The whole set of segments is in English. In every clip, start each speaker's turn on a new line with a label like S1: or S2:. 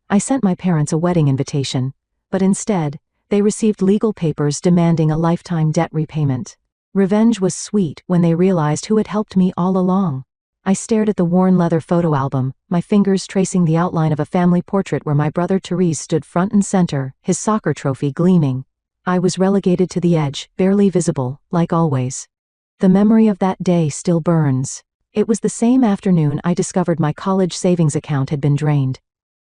S1: I sent my parents a wedding invitation, but instead, they received legal papers demanding a lifetime debt repayment. Revenge was sweet when they realized who had helped me all along. I stared at the worn leather photo album, my fingers tracing the outline of a family portrait where my brother Therese stood front and center, his soccer trophy gleaming. I was relegated to the edge, barely visible, like always. The memory of that day still burns. It was the same afternoon I discovered my college savings account had been drained.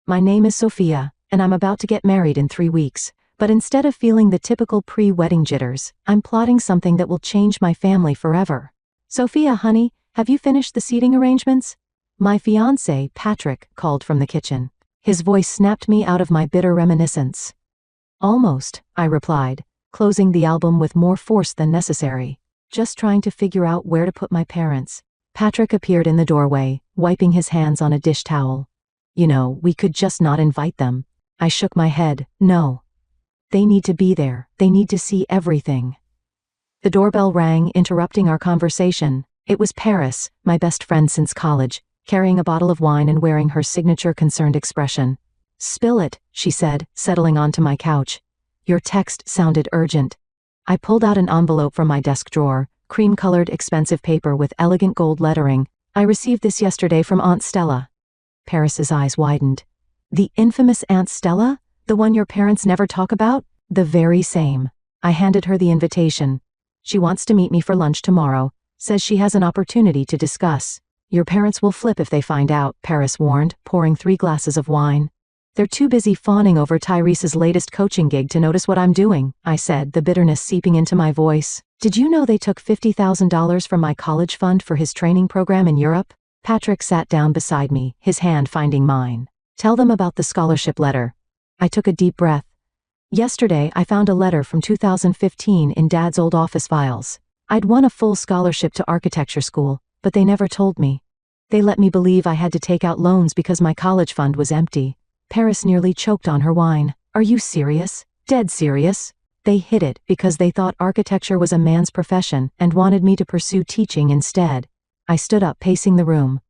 S1: My name is Sophia, and I'm about to get married in 3 weeks, but instead of feeling the typical pre-wedding jitters, I'm plotting something that will change my family forever. Sophia, honey, have you finished the seating arrangements? My fiancé, Patrick, called from the kitchen. His voice snapped me out of my bitter reminiscence. Almost, I replied, closing the album with more force than necessary. Just trying to figure out where to put my parents. Patrick appeared in the doorway, wiping his hands on a dish towel. You know, we could just not invite them. I shook my head. No. They need to be there. They need to see everything. The doorbell rang, interrupting our conversation. It was Paris, my best friend since college, carrying a bottle of wine and wearing her signature concerned expression. Spill it, she said, settling onto my couch. Your text sounded urgent. I pulled out an envelope from my desk drawer, cream-colored expensive paper with elegant gold lettering. I received this yesterday from Aunt Stella. Paris's eyes widened. The infamous Aunt Stella? The one your parents never talk about? The very same. I handed her the invitation. She wants to meet me for lunch tomorrow. Says she has an opportunity to discuss. Your parents will flip if they find out, Paris warned, pouring 3 glasses of wine. They're too busy fawning over Tyrese's latest coaching gig to notice what I'm doing, I said, the bitterness seeping into my voice. Did you know they took $50,000 from my college fund for his training program in Europe? Patrick sat down beside me, his hand finding mine. Tell them about the scholarship letter. I took a deep breath. Yesterday, I found a letter from 2015 in Dad's old office files. I'd won a full scholarship to architecture school, but they never told me. They let me believe I had to take out loans because my college fund was empty. Paris nearly choked on her wine. Are you serious? Dead serious? They hid it because they thought architecture was a man's profession and wanted me to pursue teaching instead. I stood up, pacing the room.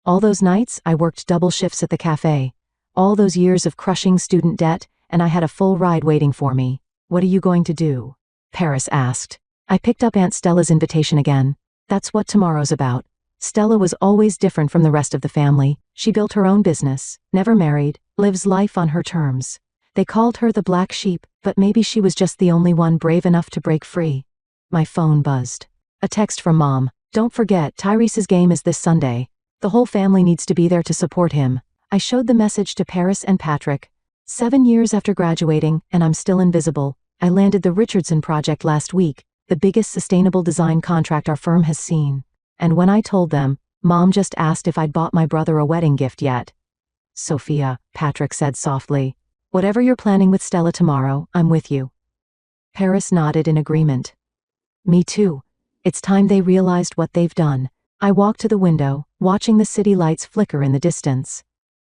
S1: All those nights, I worked double shifts at the cafe. All those years of crushing student debt, and I had a full ride waiting for me. What are you going to do? Paris asked. I picked up Aunt Stella's invitation again. That's what tomorrow's about. Stella was always different from the rest of the family. She built her own business, never married, lives life on her terms. They called her the black sheep, but maybe she was just the only one brave enough to break free. My phone buzzed. A text from Mom. Don't forget, Tyrese's game is this Sunday. The whole family needs to be there to support him. I showed the message to Paris and Patrick. 7 years after graduating, and I'm still invisible. I landed the Richardson project last week, the biggest sustainable design contract our firm has seen. And when I told them, Mom just asked if I'd bought my brother a wedding gift yet. Sophia, Patrick said softly. Whatever you're planning with Stella tomorrow, I'm with you. Paris nodded in agreement. Me too. It's time they realized what they've done. I walked to the window, watching the city lights flicker in the distance.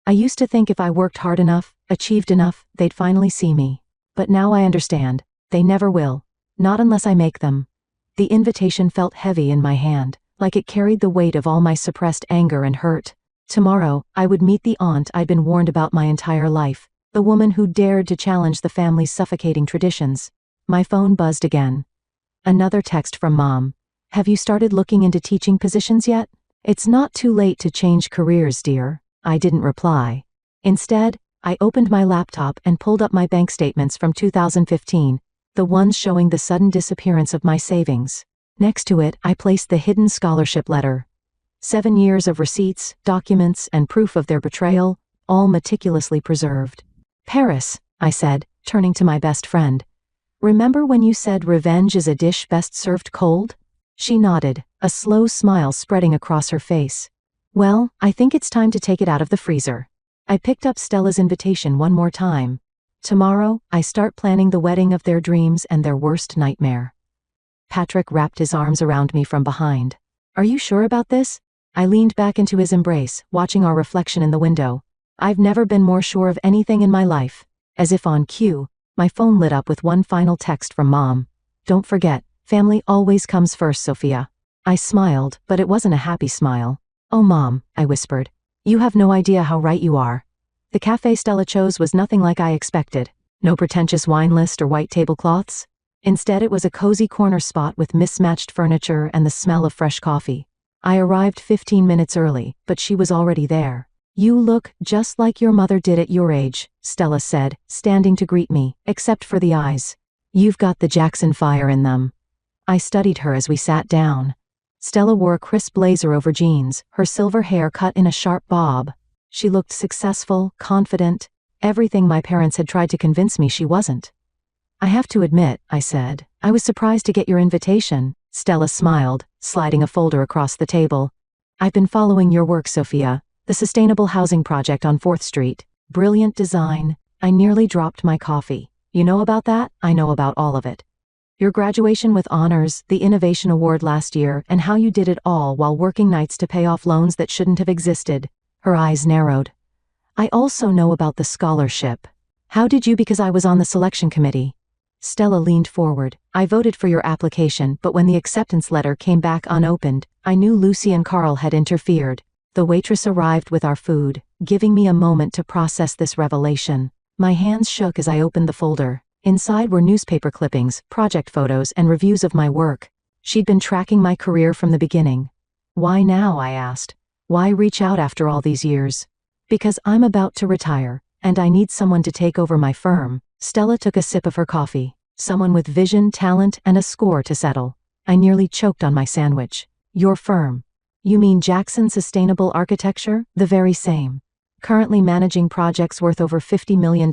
S1: I used to think if I worked hard enough, achieved enough, they'd finally see me. But now I understand. They never will. Not unless I make them. The invitation felt heavy in my hand, like it carried the weight of all my suppressed anger and hurt. Tomorrow, I would meet the aunt I'd been warned about my entire life, the woman who dared to challenge the family's suffocating traditions. My phone buzzed again. Another text from Mom. Have you started looking into teaching positions yet? It's not too late to change careers, dear. I didn't reply. Instead, I opened my laptop and pulled up my bank statements from 2015, the ones showing the sudden disappearance of my savings. Next to it, I placed the hidden scholarship letter. 7 years of receipts, documents, and proof of their betrayal, all meticulously preserved. Paris, I said, turning to my best friend. Remember when you said revenge is a dish best served cold? She nodded, a slow smile spreading across her face. Well, I think it's time to take it out of the freezer. I picked up Stella's invitation one more time. Tomorrow, I start planning the wedding of their dreams and their worst nightmare. Patrick wrapped his arms around me from behind. Are you sure about this? I leaned back into his embrace, watching our reflection in the window. I've never been more sure of anything in my life. As if on cue, my phone lit up with one final text from Mom. Don't forget, family always comes first, Sophia. I smiled, but it wasn't a happy smile. Oh, Mom, I whispered. You have no idea how right you are. The cafe Stella chose was nothing like I expected. No pretentious wine list or white tablecloths. Instead, it was a cozy corner spot with mismatched furniture and the smell of fresh coffee. I arrived 15 minutes early, but she was already there. "You look just like your mother did at your age," Stella said, standing to greet me, except for the eyes. "You've got the Jackson fire in them." I studied her as we sat down. Stella wore a crisp blazer over jeans, her silver hair cut in a sharp bob. She looked successful, confident, everything my parents had tried to convince me she wasn't. "I have to admit," I said, "I was surprised to get your invitation." Stella smiled, sliding a folder across the table. "I've been following your work, Sophia. The sustainable housing project on 4th Street. Brilliant design." I nearly dropped my coffee. "You know about that?" "I know about all of it. Your graduation with honors, the Innovation Award last year, and how you did it all while working nights to pay off loans that shouldn't have existed." Her eyes narrowed. "I also know about the scholarship." "How did you?" "Because I was on the selection committee." Stella leaned forward. "I voted for your application, but when the acceptance letter came back unopened, I knew Lucy and Carl had interfered." The waitress arrived with our food, giving me a moment to process this revelation. My hands shook as I opened the folder. Inside were newspaper clippings, project photos, and reviews of my work. She'd been tracking my career from the beginning. "Why now?" I asked. "Why reach out after all these years?" "Because I'm about to retire, and I need someone to take over my firm." Stella took a sip of her coffee. "Someone with vision, talent, and a score to settle." I nearly choked on my sandwich. "Your firm? You mean Jackson Sustainable Architecture?" "The very same. Currently managing projects worth over $50 million.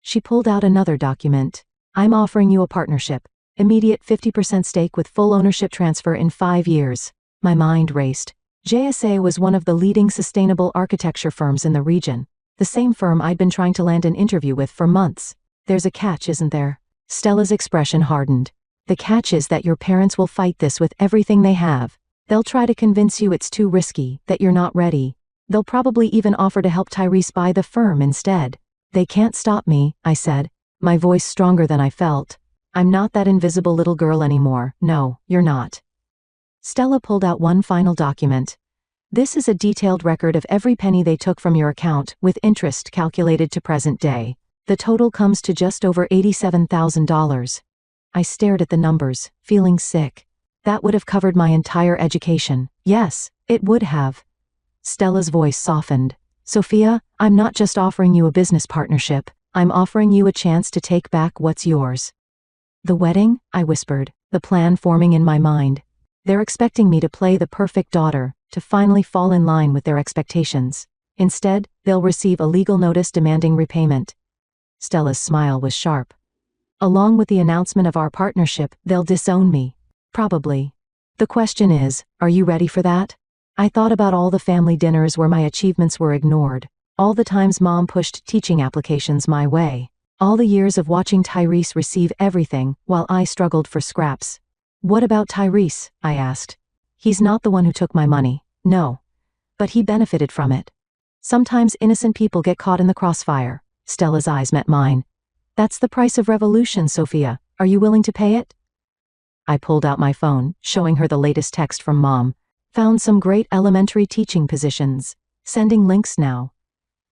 S1: She pulled out another document. "I'm offering you a partnership. Immediate 50% stake with full ownership transfer in 5 years. My mind raced. JSA was one of the leading sustainable architecture firms in the region. The same firm I'd been trying to land an interview with for months. "There's a catch, isn't there?" Stella's expression hardened. "The catch is that your parents will fight this with everything they have. They'll try to convince you it's too risky, that you're not ready. They'll probably even offer to help Tyrese buy the firm instead." "They can't stop me," I said, my voice stronger than I felt. "I'm not that invisible little girl anymore." "No, you're not." Stella pulled out one final document. "This is a detailed record of every penny they took from your account, with interest calculated to present day. The total comes to just over $87,000. I stared at the numbers, feeling sick. That would have covered my entire education. Yes, it would have. Stella's voice softened. "Sophia, I'm not just offering you a business partnership, I'm offering you a chance to take back what's yours." "The wedding?" I whispered, the plan forming in my mind. "They're expecting me to play the perfect daughter, to finally fall in line with their expectations. Instead, they'll receive a legal notice demanding repayment." Stella's smile was sharp. "Along with the announcement of our partnership, they'll disown me. Probably. The question is, are you ready for that?" I thought about all the family dinners where my achievements were ignored, all the times Mom pushed teaching applications my way, all the years of watching Tyrese receive everything while I struggled for scraps. "What about Tyrese?" I asked. "He's not the one who took my money." "No. But he benefited from it. Sometimes innocent people get caught in the crossfire." Stella's eyes met mine. "That's the price of revolution, Sophia. Are you willing to pay it?" I pulled out my phone, showing her the latest text from Mom. "Found some great elementary teaching positions. Sending links now."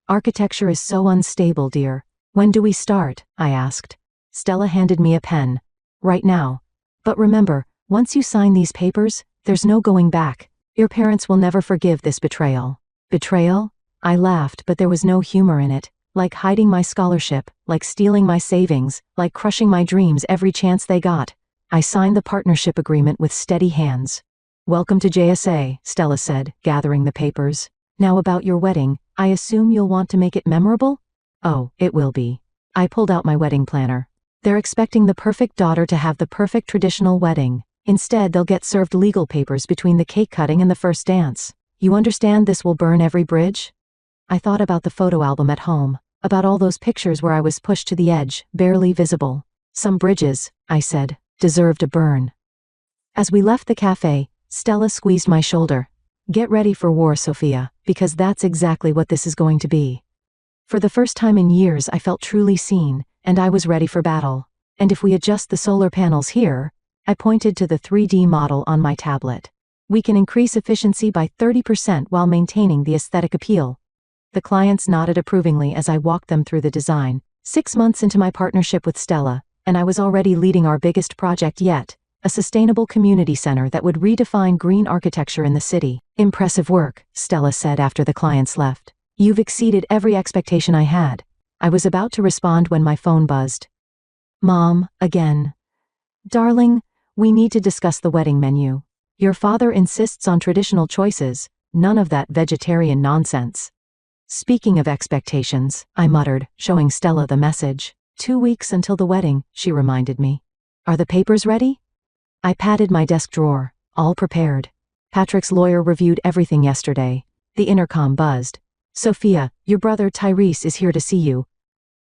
S1: "Architecture is so unstable, dear. When do we start?" I asked. Stella handed me a pen. "Right now. But remember, once you sign these papers, there's no going back. Your parents will never forgive this betrayal." "Betrayal?" I laughed, but there was no humor in it. Like hiding my scholarship, like stealing my savings, like crushing my dreams every chance they got. I signed the partnership agreement with steady hands. "Welcome to JSA," Stella said, gathering the papers. "Now about your wedding, I assume you'll want to make it memorable?" "Oh, it will be." I pulled out my wedding planner. "They're expecting the perfect daughter to have the perfect traditional wedding. Instead, they'll get served legal papers between the cake cutting and the first dance. You understand this will burn every bridge?" I thought about the photo album at home, about all those pictures where I was pushed to the edge, barely visible. "Some bridges," I said, "deserved a burn." As we left the cafe, Stella squeezed my shoulder. "Get ready for war, Sophia, because that's exactly what this is going to be." For the first time in years I felt truly seen, and I was ready for battle. "And if we adjust the solar panels here," I pointed to the 3D model on my tablet, "we can increase efficiency by 30% while maintaining the aesthetic appeal." The clients nodded approvingly as I walked them through the design. 6 months into my partnership with Stella, and I was already leading our biggest project yet, a sustainable community center that would redefine green architecture in the city. Impressive work, Stella said after the clients left. You've exceeded every expectation I had. I was about to respond when my phone buzzed. Mom, again. Darling, we need to discuss the wedding menu. Your father insists on traditional choices, none of that vegetarian nonsense. Speaking of expectations, I muttered, showing Stella the message. 2 weeks until the wedding, she reminded me. Are the papers ready? I patted my desk drawer, all prepared. Patrick's lawyer reviewed everything yesterday. The intercom buzzed. Sophia, your brother Tyrese is here to see you.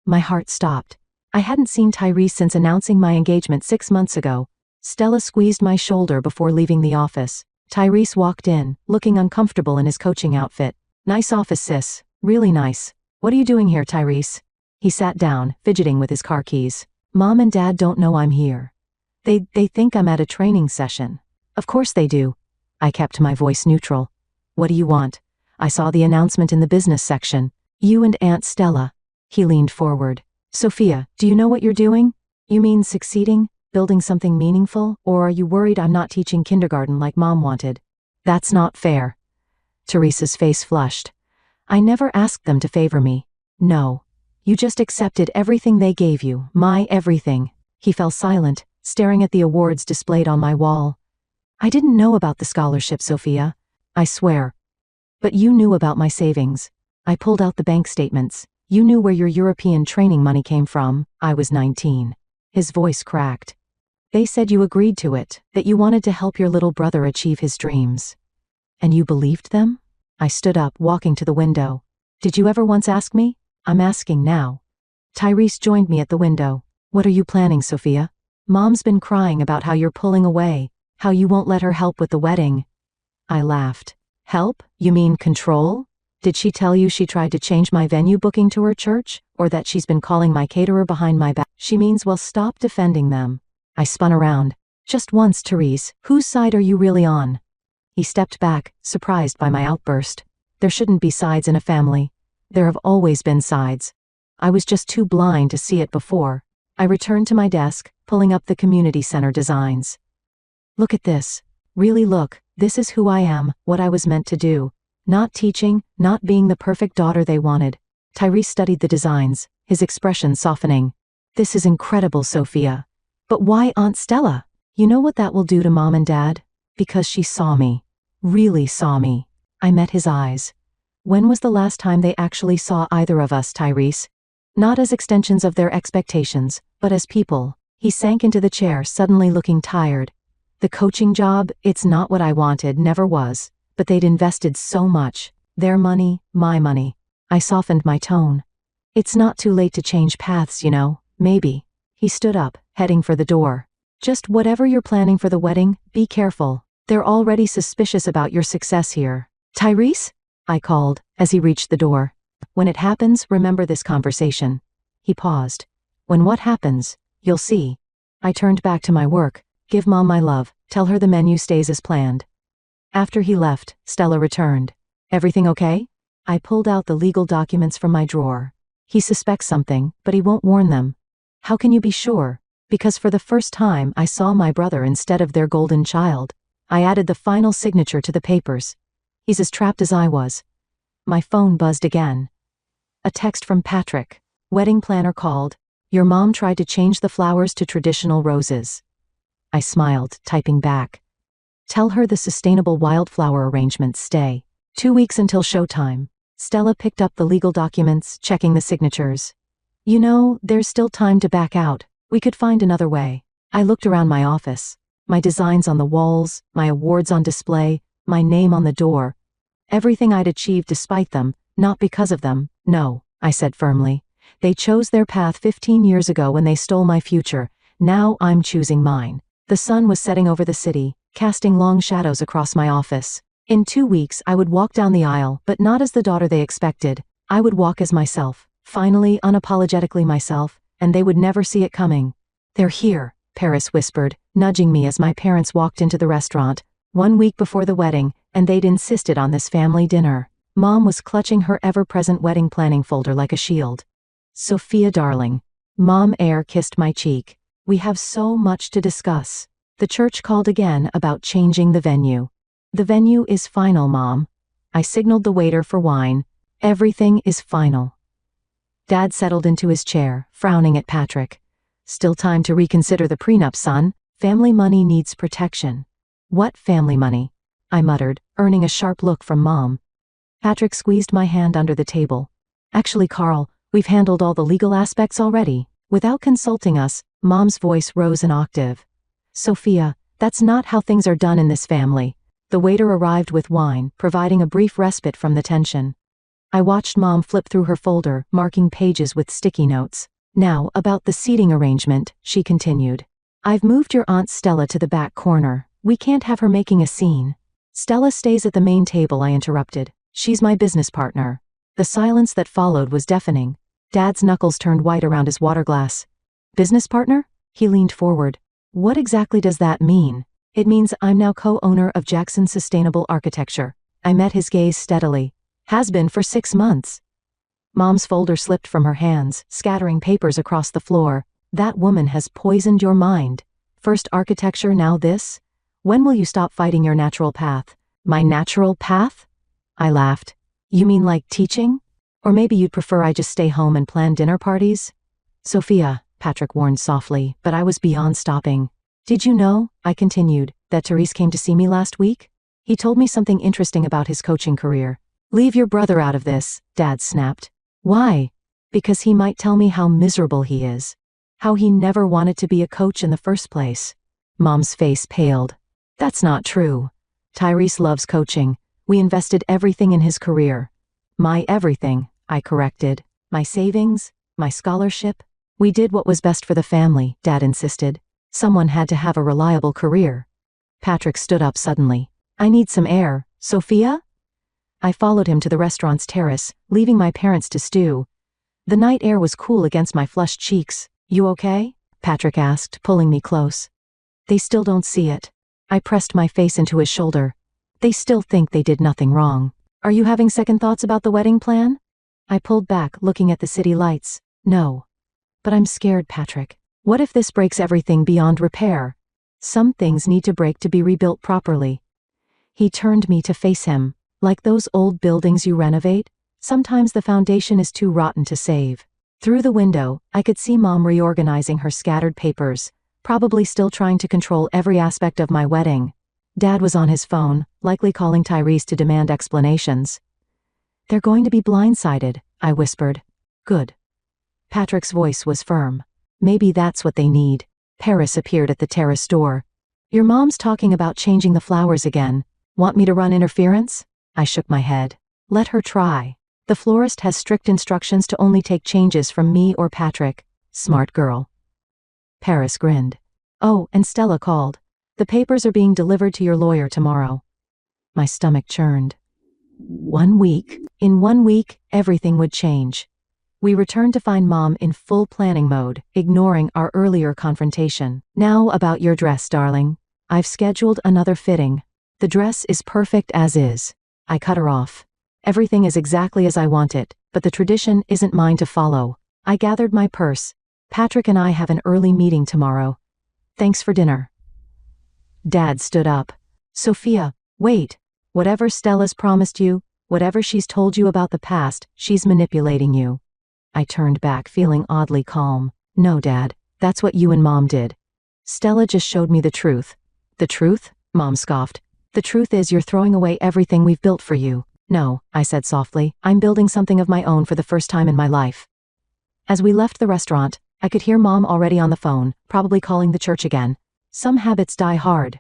S1: My heart stopped. I hadn't seen Tyrese since announcing my engagement 6 months ago. Stella squeezed my shoulder before leaving the office. Tyrese walked in, looking uncomfortable in his coaching outfit. Nice office, sis. Really nice. What are you doing here, Tyrese? He sat down, fidgeting with his car keys. Mom and Dad don't know I'm here. They think I'm at a training session. Of course they do. I kept my voice neutral. What do you want? I saw the announcement in the business section. You and Aunt Stella. He leaned forward. Sophia, do you know what you're doing? You mean succeeding, building something meaningful, or are you worried I'm not teaching kindergarten like Mom wanted? That's not fair. Teresa's face flushed. I never asked them to favor me. No. You just accepted everything they gave you, my everything. He fell silent, staring at the awards displayed on my wall. I didn't know about the scholarship, Sophia. I swear. But you knew about my savings. I pulled out the bank statements. You knew where your European training money came from. I was 19. His voice cracked. They said you agreed to it, that you wanted to help your little brother achieve his dreams. And you believed them? I stood up, walking to the window. Did you ever once ask me? I'm asking now. Tyrese joined me at the window. What are you planning, Sophia? Mom's been crying about how you're pulling away, how you won't let her help with the wedding. I laughed. Help? You mean control? Did she tell you she tried to change my venue booking to her church, or that she's been calling my caterer behind my back? She means, well, stop defending them. I spun around. Just once, Therese, whose side are you really on? He stepped back, surprised by my outburst. There shouldn't be sides in a family. There have always been sides. I was just too blind to see it before. I returned to my desk, pulling up the community center designs. Look at this. Really look, this is who I am, what I was meant to do. Not teaching, not being the perfect daughter they wanted. Tyrese studied the designs, his expression softening. This is incredible, Sophia. But why Aunt Stella? You know what that will do to Mom and Dad? Because she saw me. Really saw me. I met his eyes. When was the last time they actually saw either of us, Tyrese? Not as extensions of their expectations, but as people. He sank into the chair, suddenly looking tired. The coaching job, it's not what I wanted, never was. But they'd invested so much. Their money, my money. I softened my tone. It's not too late to change paths, you know, maybe. He stood up, heading for the door. Just whatever you're planning for the wedding, be careful. They're already suspicious about your success here. Tyrese? I called, as he reached the door. When it happens, remember this conversation. He paused. When what happens, you'll see. I turned back to my work. Give Mom my love, tell her the menu stays as planned. After he left, Stella returned. Everything okay? I pulled out the legal documents from my drawer. He suspects something, but he won't warn them. How can you be sure? Because for the first time I saw my brother instead of their golden child. I added the final signature to the papers. He's as trapped as I was. My phone buzzed again. A text from Patrick. Wedding planner called. Your mom tried to change the flowers to traditional roses. I smiled, typing back. Tell her the sustainable wildflower arrangements stay. 2 weeks until showtime. Stella picked up the legal documents, checking the signatures. You know, there's still time to back out. We could find another way. I looked around my office. My designs on the walls, my awards on display, my name on the door. Everything I'd achieved despite them, not because of them. No, I said firmly. They chose their path 15 years ago when they stole my future. Now I'm choosing mine. The sun was setting over the city, casting long shadows across my office. In 2 weeks I would walk down the aisle, but not as the daughter they expected. I would walk as myself, finally unapologetically myself, and they would never see it coming. They're here, Paris whispered, nudging me as my parents walked into the restaurant. 1 week before the wedding, and they'd insisted on this family dinner. Mom was clutching her ever-present wedding planning folder like a shield. "Sophia darling." Mom air kissed my cheek. "We have so much to discuss." The church called again about changing the venue. "The venue is final, Mom." I signaled the waiter for wine. "Everything is final." Dad settled into his chair, frowning at Patrick. "Still time to reconsider the prenup, son. Family money needs protection." "What family money?" I muttered, earning a sharp look from Mom. Patrick squeezed my hand under the table. "Actually, Carl, we've handled all the legal aspects already." Without consulting us, Mom's voice rose an octave. "Sophia, that's not how things are done in this family." The waiter arrived with wine, providing a brief respite from the tension. I watched Mom flip through her folder, marking pages with sticky notes. "Now, about the seating arrangement," she continued. "I've moved your Aunt Stella to the back corner. We can't have her making a scene." "Stella stays at the main table," I interrupted. "She's my business partner." The silence that followed was deafening. Dad's knuckles turned white around his water glass. "Business partner?" He leaned forward. "What exactly does that mean?" "It means I'm now co-owner of Jackson Sustainable Architecture." I met his gaze steadily. "Has been for 6 months." Mom's folder slipped from her hands, scattering papers across the floor. "That woman has poisoned your mind. First architecture, now this? When will you stop fighting your natural path?" "My natural path?" I laughed. "You mean like teaching? Or maybe you'd prefer I just stay home and plan dinner parties?" "Sophia," Patrick warned softly, but I was beyond stopping. "Did you know," I continued, "that Therese came to see me last week? He told me something interesting about his coaching career." "Leave your brother out of this," Dad snapped. "Why?" "Because he might tell me how miserable he is. How he never wanted to be a coach in the first place." Mom's face paled. "That's not true. Tyrese loves coaching. We invested everything in his career." "My everything," I corrected. "My savings, my scholarship." "We did what was best for the family," Dad insisted. "Someone had to have a reliable career." Patrick stood up suddenly. "I need some air, Sophia?" I followed him to the restaurant's terrace, leaving my parents to stew. The night air was cool against my flushed cheeks. "You okay?" Patrick asked, pulling me close. "They still don't see it." I pressed my face into his shoulder. "They still think they did nothing wrong." "Are you having second thoughts about the wedding plan?" I pulled back, looking at the city lights. "No. But I'm scared, Patrick. What if this breaks everything beyond repair? Some things need to break to be rebuilt properly." He turned me to face him. "Like those old buildings you renovate, sometimes the foundation is too rotten to save." Through the window, I could see Mom reorganizing her scattered papers, probably still trying to control every aspect of my wedding. Dad was on his phone, likely calling Tyrese to demand explanations. "They're going to be blindsided," I whispered. "Good." Patrick's voice was firm. "Maybe that's what they need." Paris appeared at the terrace door. "Your mom's talking about changing the flowers again. Want me to run interference?" I shook my head. "Let her try. The florist has strict instructions to only take changes from me or Patrick." "Smart girl." Paris grinned. "Oh, and Stella called. The papers are being delivered to your lawyer tomorrow." My stomach churned. 1 week. In 1 week, everything would change. We returned to find Mom in full planning mode, ignoring our earlier confrontation. "Now about your dress, darling. I've scheduled another fitting. The dress is perfect as is." I cut her off. "Everything is exactly as I want it, but the tradition isn't mine to follow." I gathered my purse. "Patrick and I have an early meeting tomorrow. Thanks for dinner." Dad stood up. "Sophia, wait. Whatever Stella's promised you, whatever she's told you about the past, she's manipulating you." I turned back, feeling oddly calm. "No, Dad, that's what you and Mom did. Stella just showed me the truth." "The truth?" Mom scoffed. "The truth is you're throwing away everything we've built for you." "No," I said softly, "I'm building something of my own for the first time in my life." As we left the restaurant, I could hear Mom already on the phone, probably calling the church again. Some habits die hard.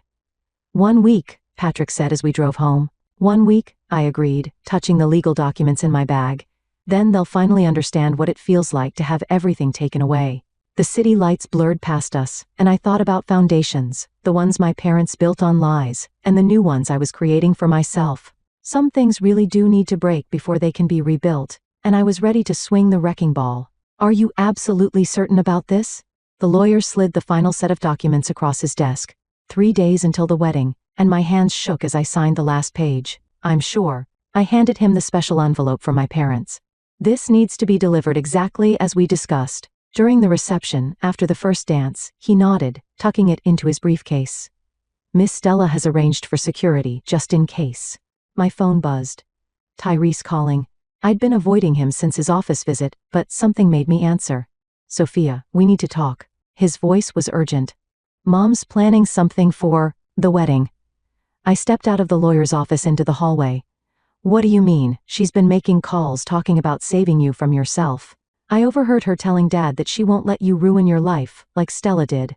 S1: 1 week, Patrick said as we drove home. 1 week, I agreed, touching the legal documents in my bag. Then they'll finally understand what it feels like to have everything taken away. The city lights blurred past us, and I thought about foundations, the ones my parents built on lies, and the new ones I was creating for myself. Some things really do need to break before they can be rebuilt, and I was ready to swing the wrecking ball. "Are you absolutely certain about this?" The lawyer slid the final set of documents across his desk. 3 days until the wedding, and my hands shook as I signed the last page. "I'm sure. I handed him the special envelope from my parents. This needs to be delivered exactly as we discussed. During the reception, after the first dance, he nodded, tucking it into his briefcase. Miss Stella has arranged for security, just in case. My phone buzzed. Tyrese calling. I'd been avoiding him since his office visit, but something made me answer. Sophia, we need to talk. His voice was urgent. Mom's planning something for the wedding. I stepped out of the lawyer's office into the hallway. What do you mean? She's been making calls talking about saving you from yourself. I overheard her telling Dad that she won't let you ruin your life, like Stella did.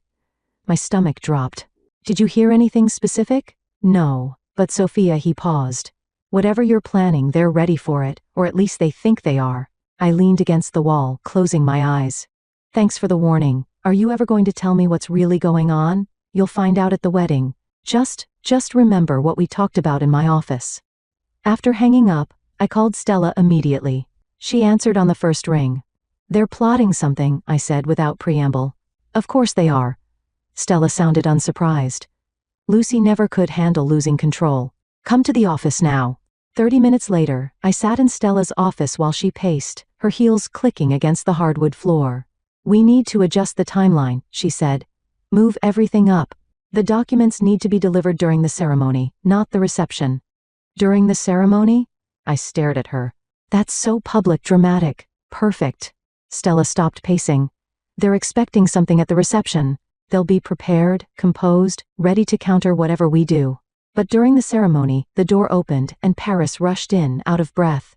S1: My stomach dropped. Did you hear anything specific? No, but Sophia, he paused. Whatever you're planning, they're ready for it, or at least they think they are. I leaned against the wall, closing my eyes. Thanks for the warning. Are you ever going to tell me what's really going on? You'll find out at the wedding. Just remember what we talked about in my office. After hanging up, I called Stella immediately. She answered on the first ring. They're plotting something, I said without preamble. Of course they are. Stella sounded unsurprised. Lucy never could handle losing control. Come to the office now. 30 minutes later, I sat in Stella's office while she paced, her heels clicking against the hardwood floor. We need to adjust the timeline, she said. Move everything up. The documents need to be delivered during the ceremony, not the reception. During the ceremony? I stared at her. That's so public dramatic. Perfect. Stella stopped pacing. They're expecting something at the reception. They'll be prepared, composed, ready to counter whatever we do. But during the ceremony, the door opened and Paris rushed in, out of breath.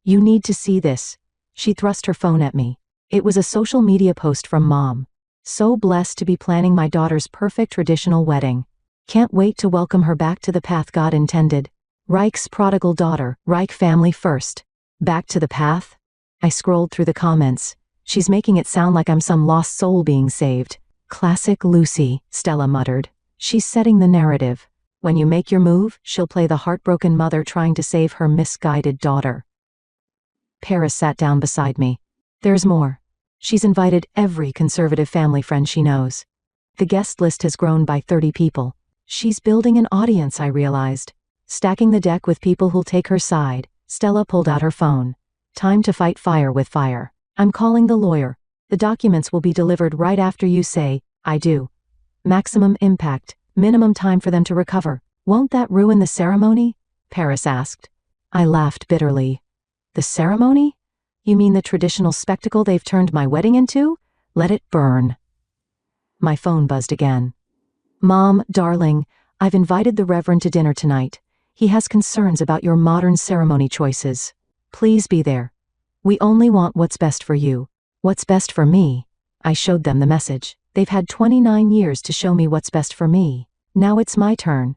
S1: You need to see this. She thrust her phone at me. It was a social media post from Mom. So blessed to be planning my daughter's perfect traditional wedding. Can't wait to welcome her back to the path God intended. Reich's prodigal daughter, Reich family first. Back to the path? I scrolled through the comments. She's making it sound like I'm some lost soul being saved. Classic Lucy, Stella muttered. She's setting the narrative. When you make your move, she'll play the heartbroken mother trying to save her misguided daughter. Paris sat down beside me. There's more. She's invited every conservative family friend she knows. The guest list has grown by 30 people. She's building an audience, I realized. Stacking the deck with people who'll take her side, Stella pulled out her phone. Time to fight fire with fire. I'm calling the lawyer. The documents will be delivered right after you say, I do. Maximum impact, minimum time for them to recover. Won't that ruin the ceremony? Paris asked. I laughed bitterly. The ceremony? You mean the traditional spectacle they've turned my wedding into? Let it burn. My phone buzzed again. Mom, darling, I've invited the Reverend to dinner tonight. He has concerns about your modern ceremony choices. Please be there. We only want what's best for you. What's best for me? I showed them the message. They've had 29 years to show me what's best for me. Now it's my turn.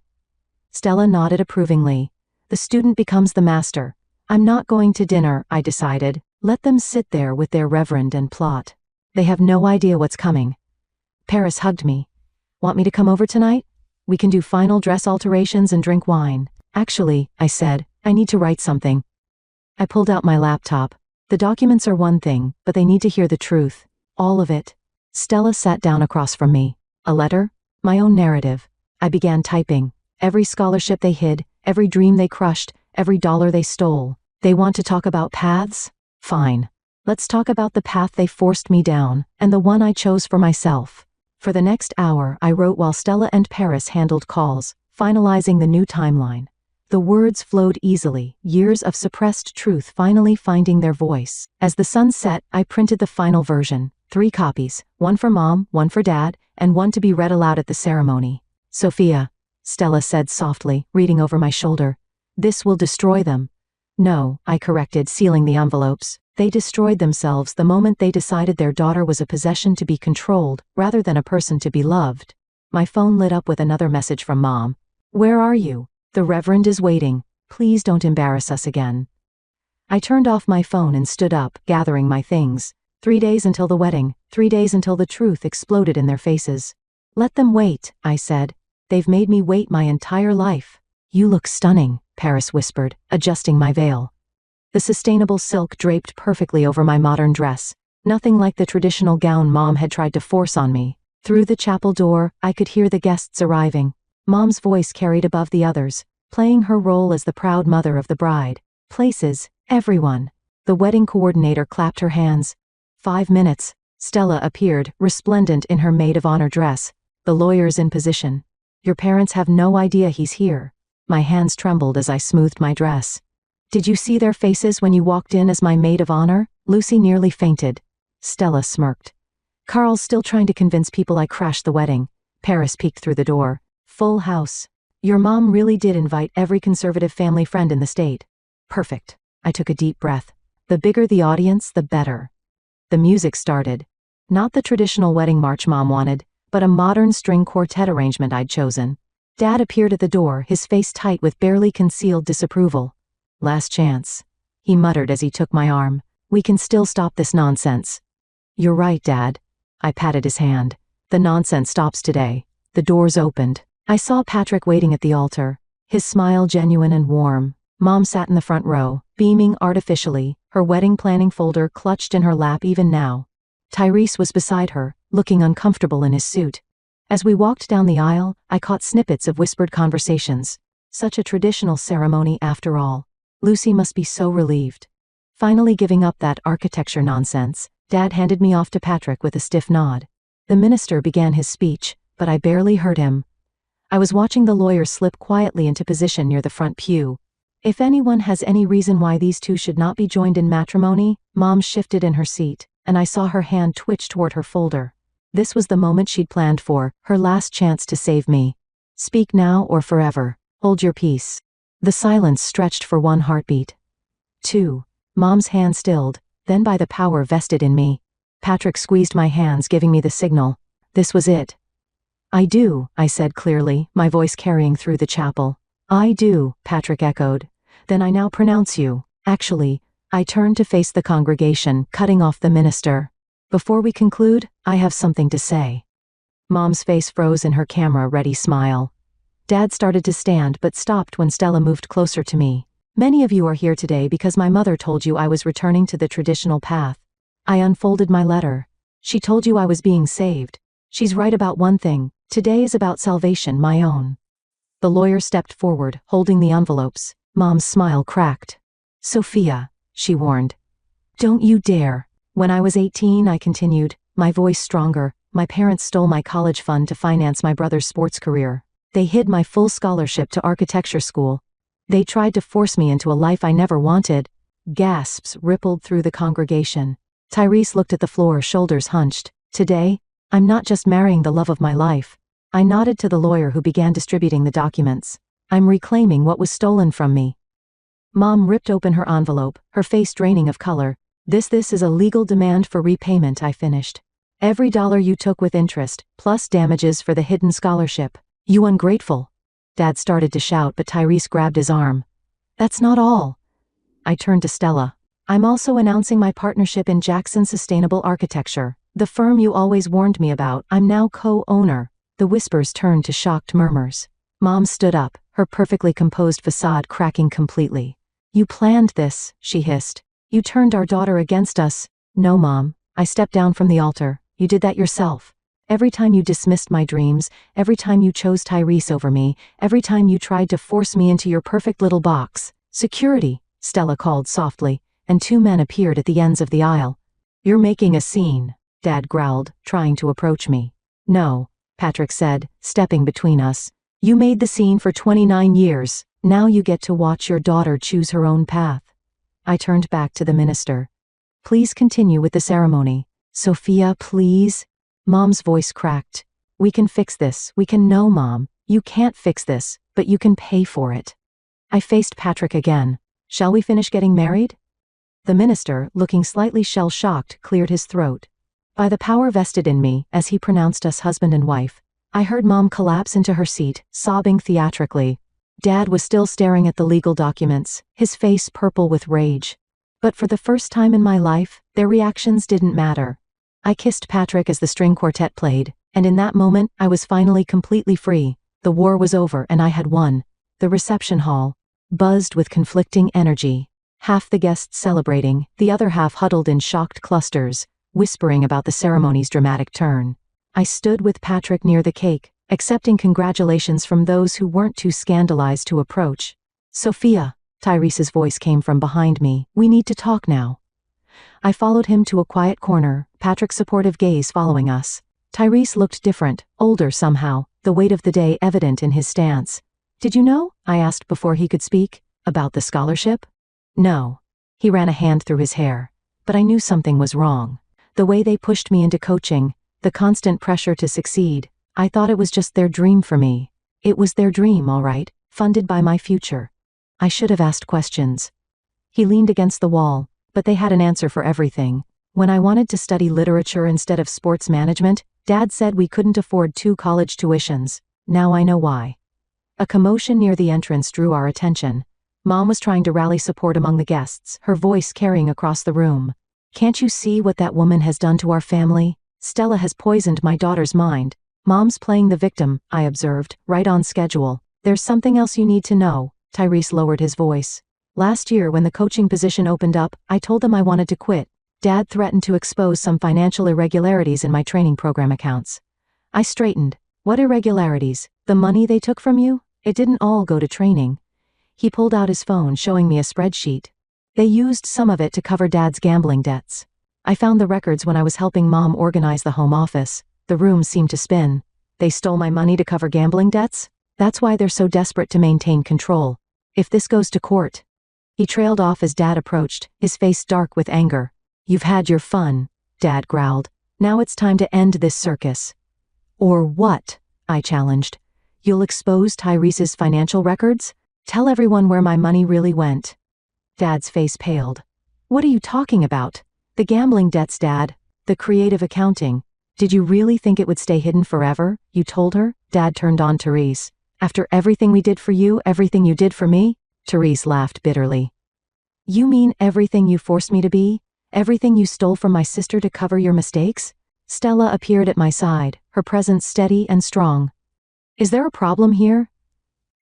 S1: Stella nodded approvingly. The student becomes the master. I'm not going to dinner, I decided. Let them sit there with their reverend and plot. They have no idea what's coming. Paris hugged me. Want me to come over tonight? We can do final dress alterations and drink wine. Actually, I said, I need to write something. I pulled out my laptop. The documents are one thing, but they need to hear the truth. All of it. Stella sat down across from me. A letter? My own narrative. I began typing. Every scholarship they hid, every dream they crushed, every dollar they stole. They want to talk about paths? Fine. Let's talk about the path they forced me down, and the one I chose for myself. For the next hour, I wrote while Stella and Paris handled calls, finalizing the new timeline. The words flowed easily, years of suppressed truth finally finding their voice. As the sun set, I printed the final version. 3 copies, one for Mom, one for Dad, and one to be read aloud at the ceremony. Sophia, Stella said softly, reading over my shoulder. This will destroy them. No, I corrected, sealing the envelopes. They destroyed themselves the moment they decided their daughter was a possession to be controlled, rather than a person to be loved. My phone lit up with another message from Mom. Where are you? The Reverend is waiting. Please don't embarrass us again. I turned off my phone and stood up, gathering my things. 3 days until the wedding, 3 days until the truth exploded in their faces. Let them wait, I said. They've made me wait my entire life. You look stunning, Paris whispered, adjusting my veil. The sustainable silk draped perfectly over my modern dress, nothing like the traditional gown Mom had tried to force on me. Through the chapel door, I could hear the guests arriving. Mom's voice carried above the others, playing her role as the proud mother of the bride. Places, everyone. The wedding coordinator clapped her hands. 5 minutes. Stella appeared, resplendent in her maid of honor dress. The lawyer's in position. Your parents have no idea he's here. My hands trembled as I smoothed my dress. Did you see their faces when you walked in as my maid of honor? Lucy nearly fainted. Stella smirked. Carl's still trying to convince people I crashed the wedding. Paris peeked through the door. Full house. Your mom really did invite every conservative family friend in the state. Perfect. I took a deep breath. The bigger the audience, the better. The music started. Not the traditional wedding march Mom wanted, but a modern string quartet arrangement I'd chosen. Dad appeared at the door, his face tight with barely concealed disapproval. Last chance, he muttered as he took my arm. We can still stop this nonsense. You're right, Dad. I patted his hand. The nonsense stops today. The doors opened. I saw Patrick waiting at the altar, his smile genuine and warm. Mom sat in the front row, beaming artificially, her wedding planning folder clutched in her lap even now. Tyrese was beside her, looking uncomfortable in his suit. As we walked down the aisle, I caught snippets of whispered conversations. Such a traditional ceremony after all. Lucy must be so relieved. Finally giving up that architecture nonsense, Dad handed me off to Patrick with a stiff nod. The minister began his speech, but I barely heard him. I was watching the lawyer slip quietly into position near the front pew. If anyone has any reason why these two should not be joined in matrimony, Mom shifted in her seat, and I saw her hand twitch toward her folder. This was the moment she'd planned for, her last chance to save me. Speak now or forever. Hold your peace. The silence stretched for 1 heartbeat. 2. Mom's hand stilled, then by the power vested in me. Patrick squeezed my hands, giving me the signal. This was it. I do, I said clearly, my voice carrying through the chapel. I do, Patrick echoed. Then I now pronounce you. Actually, I turned to face the congregation, cutting off the minister. Before we conclude, I have something to say. Mom's face froze in her camera-ready smile. Dad started to stand but stopped when Stella moved closer to me. Many of you are here today because my mother told you I was returning to the traditional path. I unfolded my letter. She told you I was being saved. She's right about one thing. Today is about salvation, my own. The lawyer stepped forward, holding the envelopes. Mom's smile cracked. Sophia, she warned. Don't you dare. When I was 18, I continued, my voice stronger. My parents stole my college fund to finance my brother's sports career. They hid my full scholarship to architecture school. They tried to force me into a life I never wanted. Gasps rippled through the congregation. Tyrese looked at the floor, shoulders hunched. Today, I'm not just marrying the love of my life. I nodded to the lawyer who began distributing the documents. I'm reclaiming what was stolen from me. Mom ripped open her envelope, her face draining of color. This is a legal demand for repayment, I finished. Every dollar you took with interest, plus damages for the hidden scholarship. You ungrateful. Dad started to shout, but Tyrese grabbed his arm. That's not all. I turned to Stella. I'm also announcing my partnership in Jackson Sustainable Architecture, the firm you always warned me about. I'm now co-owner. The whispers turned to shocked murmurs. Mom stood up, her perfectly composed facade cracking completely. You planned this, she hissed. You turned our daughter against us. No, Mom. I stepped down from the altar. You did that yourself. Every time you dismissed my dreams, every time you chose Tyrese over me, every time you tried to force me into your perfect little box. Security, Stella called softly, and 2 men appeared at the ends of the aisle. You're making a scene, Dad growled, trying to approach me. No, Patrick said, stepping between us. You made the scene for 29 years. Now you get to watch your daughter choose her own path. I turned back to the minister. Please continue with the ceremony. Sophia, please. Mom's voice cracked. We can fix this. We can. No, Mom. You can't fix this, but you can pay for it. I faced Patrick again. Shall we finish getting married? The minister, looking slightly shell-shocked, cleared his throat. By the power vested in me, as he pronounced us husband and wife, I heard Mom collapse into her seat, sobbing theatrically. Dad was still staring at the legal documents, his face purple with rage. But for the first time in my life, their reactions didn't matter. I kissed Patrick as the string quartet played, and in that moment, I was finally completely free. The war was over and I had won. The reception hall buzzed with conflicting energy. Half the guests celebrating, the other half huddled in shocked clusters, whispering about the ceremony's dramatic turn. I stood with Patrick near the cake, accepting congratulations from those who weren't too scandalized to approach. Sophia, Tyrese's voice came from behind me. We need to talk now. I followed him to a quiet corner, Patrick's supportive gaze following us. Tyrese looked different, older somehow, the weight of the day evident in his stance. Did you know? I asked before he could speak. About the scholarship? No. He ran a hand through his hair. But I knew something was wrong. The way they pushed me into coaching, the constant pressure to succeed. I thought it was just their dream for me. It was their dream, all right, funded by my future. I should have asked questions. He leaned against the wall, but they had an answer for everything. When I wanted to study literature instead of sports management, Dad said we couldn't afford 2 college tuitions. Now I know why. A commotion near the entrance drew our attention. Mom was trying to rally support among the guests, her voice carrying across the room. Can't you see what that woman has done to our family? Stella has poisoned my daughter's mind. Mom's playing the victim, I observed, right on schedule. There's something else you need to know. Tyrese lowered his voice. Last year when the coaching position opened up, I told them I wanted to quit. Dad threatened to expose some financial irregularities in my training program accounts. I straightened. What irregularities? The money they took from you? It didn't all go to training. He pulled out his phone, showing me a spreadsheet. They used some of it to cover Dad's gambling debts. I found the records when I was helping Mom organize the home office. The room seemed to spin. They stole my money to cover gambling debts? That's why they're so desperate to maintain control. If this goes to court. He trailed off as Dad approached, his face dark with anger. You've had your fun, Dad growled. Now it's time to end this circus. Or what? I challenged. You'll expose Tyrese's financial records? Tell everyone where my money really went. Dad's face paled. What are you talking about? The gambling debts, Dad. The creative accounting. Did you really think it would stay hidden forever? You told her? Dad turned on Tyrese. After everything we did for you, everything you did for me? Tyrese laughed bitterly. You mean everything you forced me to be? Everything you stole from my sister to cover your mistakes? Stella appeared at my side, her presence steady and strong. Is there a problem here?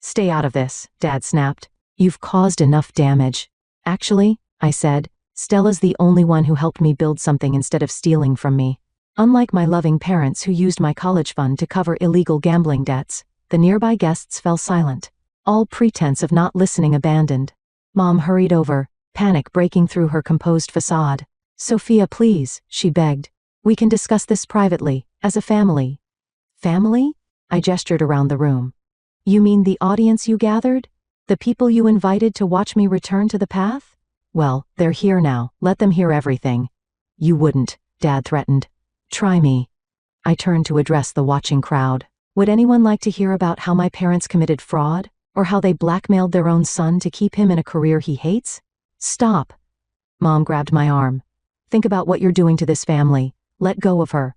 S1: Stay out of this, Dad snapped. You've caused enough damage. Actually, I said, Stella's the only one who helped me build something instead of stealing from me. Unlike my loving parents who used my college fund to cover illegal gambling debts, the nearby guests fell silent. All pretense of not listening abandoned. Mom hurried over, panic breaking through her composed facade. Sophia, please, she begged. We can discuss this privately, as a family. Family? I gestured around the room. You mean the audience you gathered? The people you invited to watch me return to the path? Well, they're here now, let them hear everything. You wouldn't, Dad threatened. Try me. I turned to address the watching crowd. Would anyone like to hear about how my parents committed fraud? Or how they blackmailed their own son to keep him in a career he hates? Stop. Mom grabbed my arm. Think about what you're doing to this family. Let go of her.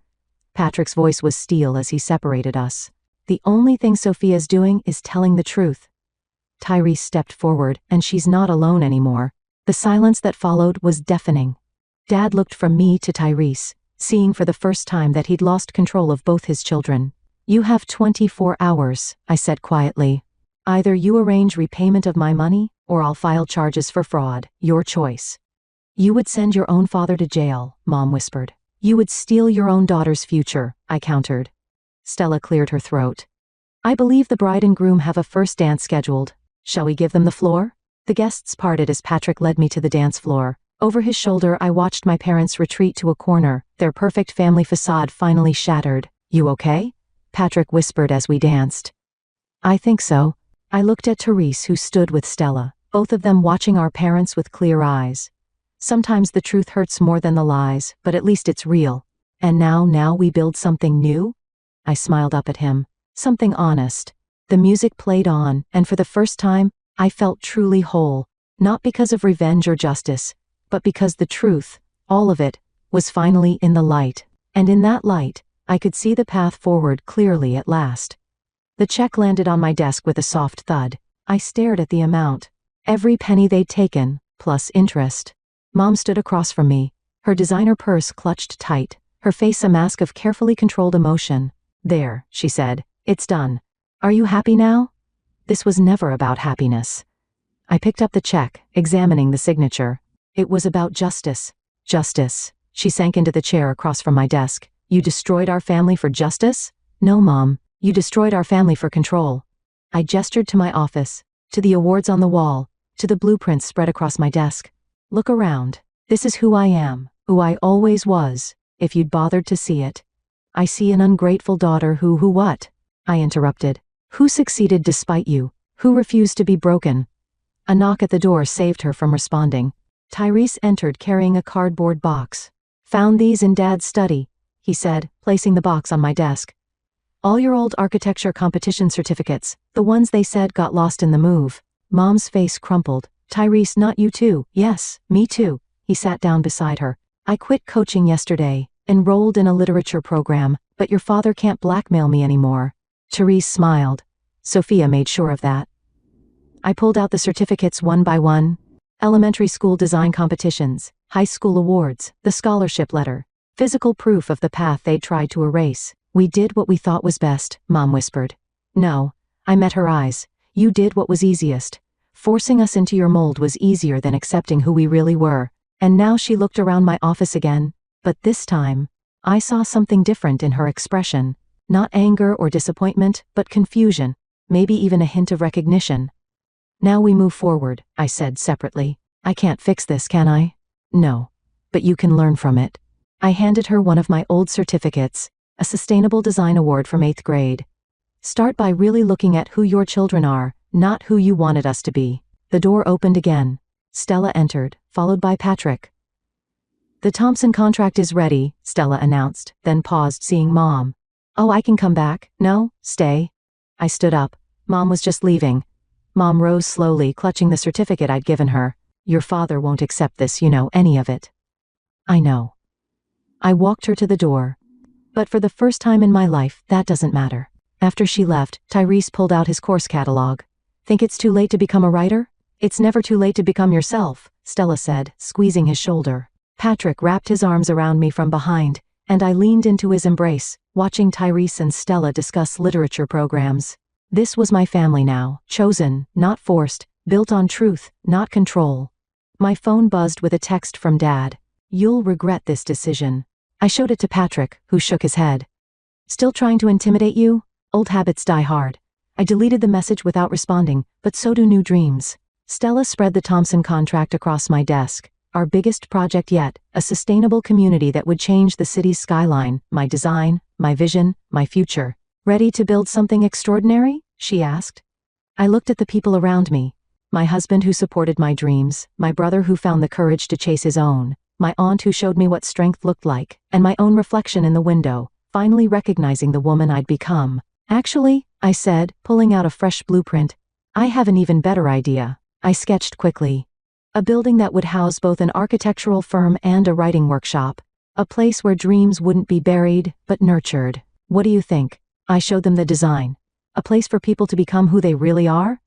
S1: Patrick's voice was steel as he separated us. The only thing Sophia's doing is telling the truth. Tyrese stepped forward, and she's not alone anymore. The silence that followed was deafening. Dad looked from me to Tyrese, seeing for the first time that he'd lost control of both his children. You have 24 hours, I said quietly. Either you arrange repayment of my money, or I'll file charges for fraud, your choice. You would send your own father to jail, Mom whispered. You would steal your own daughter's future, I countered. Stella cleared her throat. I believe the bride and groom have a first dance scheduled. Shall we give them the floor? The guests parted as Patrick led me to the dance floor. Over his shoulder I watched my parents retreat to a corner, their perfect family facade finally shattered. You okay? Patrick whispered as we danced. I think so. I looked at Tyrese who stood with Stella, both of them watching our parents with clear eyes. Sometimes the truth hurts more than the lies, but at least it's real. And now we build something new? I smiled up at him. Something honest. The music played on, and for the first time, I felt truly whole. Not because of revenge or justice, but because the truth, all of it, was finally in the light. And in that light, I could see the path forward clearly at last. The check landed on my desk with a soft thud. I stared at the amount. Every penny they'd taken, plus interest. Mom stood across from me, her designer purse clutched tight, her face a mask of carefully controlled emotion. There, she said, it's done. Are you happy now? This was never about happiness. I picked up the check, examining the signature. It was about justice. Justice. She sank into the chair across from my desk. You destroyed our family for justice? No, Mom. You destroyed our family for control. I gestured to my office, to the awards on the wall, to the blueprints spread across my desk. Look around. This is who I am, who I always was, if you'd bothered to see it. I see an ungrateful daughter who what? I interrupted. Who succeeded despite you, who refused to be broken. A knock at the door saved her from responding. Tyrese entered carrying a cardboard box. Found these in Dad's study, he said, placing the box on my desk. All your old architecture competition certificates, the ones they said got lost in the move. Mom's face crumpled. Tyrese, not you too. Yes, me too. He sat down beside her. I quit coaching yesterday, enrolled in a literature program, but your father can't blackmail me anymore. Therese smiled. Sophia made sure of that. I pulled out the certificates one by one. Elementary school design competitions, high school awards, the scholarship letter, physical proof of the path they'd tried to erase. We did what we thought was best, Mom whispered. No, I met her eyes. You did what was easiest. Forcing us into your mold was easier than accepting who we really were. And now she looked around my office again, but this time, I saw something different in her expression. Not anger or disappointment, but confusion, maybe even a hint of recognition. Now we move forward, I said separately. I can't fix this, can I? No. But you can learn from it. I handed her one of my old certificates, a sustainable design award from 8th grade. Start by really looking at who your children are, not who you wanted us to be. The door opened again. Stella entered, followed by Patrick. The Thompson contract is ready, Stella announced, then paused, seeing Mom. Oh, I can come back. No, stay. I stood up. Mom was just leaving. Mom rose slowly, clutching the certificate I'd given her. Your father won't accept this, any of it. I know. I walked her to the door. But for the first time in my life, that doesn't matter. After she left, Tyrese pulled out his course catalog. Think it's too late to become a writer? It's never too late to become yourself, Stella said, squeezing his shoulder. Patrick wrapped his arms around me from behind, and I leaned into his embrace, watching Tyrese and Stella discuss literature programs. This was my family now, chosen, not forced, built on truth, not control. My phone buzzed with a text from Dad. You'll regret this decision. I showed it to Patrick, who shook his head. Still trying to intimidate you? Old habits die hard. I deleted the message without responding, but so do new dreams. Stella spread the Thompson contract across my desk. Our biggest project yet, a sustainable community that would change the city's skyline, my design, my vision, my future. Ready to build something extraordinary? She asked. I looked at the people around me. My husband who supported my dreams, my brother who found the courage to chase his own, my aunt who showed me what strength looked like, and my own reflection in the window, finally recognizing the woman I'd become. Actually, I said, pulling out a fresh blueprint, I have an even better idea. I sketched quickly. A building that would house both an architectural firm and a writing workshop. A place where dreams wouldn't be buried, but nurtured. What do you think? I showed them the design. A place for people to become who they really are?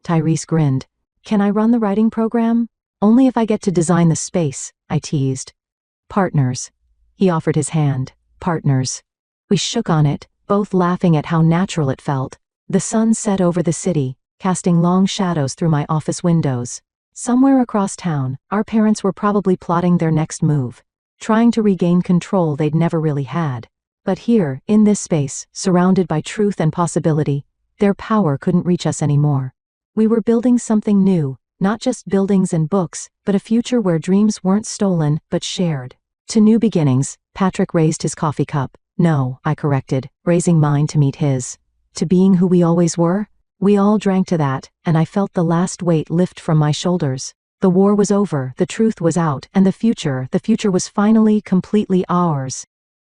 S1: Tyrese grinned. Can I run the writing program? Only if I get to design the space, I teased. Partners. He offered his hand. Partners. We shook on it, both laughing at how natural it felt. The sun set over the city, casting long shadows through my office windows. Somewhere across town, our parents were probably plotting their next move, trying to regain control they'd never really had. But here, in this space, surrounded by truth and possibility, their power couldn't reach us anymore. We were building something new, not just buildings and books, but a future where dreams weren't stolen, but shared. To new beginnings, Patrick raised his coffee cup. No, I corrected, raising mine to meet his. To being who we always were? We all drank to that, and I felt the last weight lift from my shoulders. The war was over, the truth was out, and the future was finally completely ours.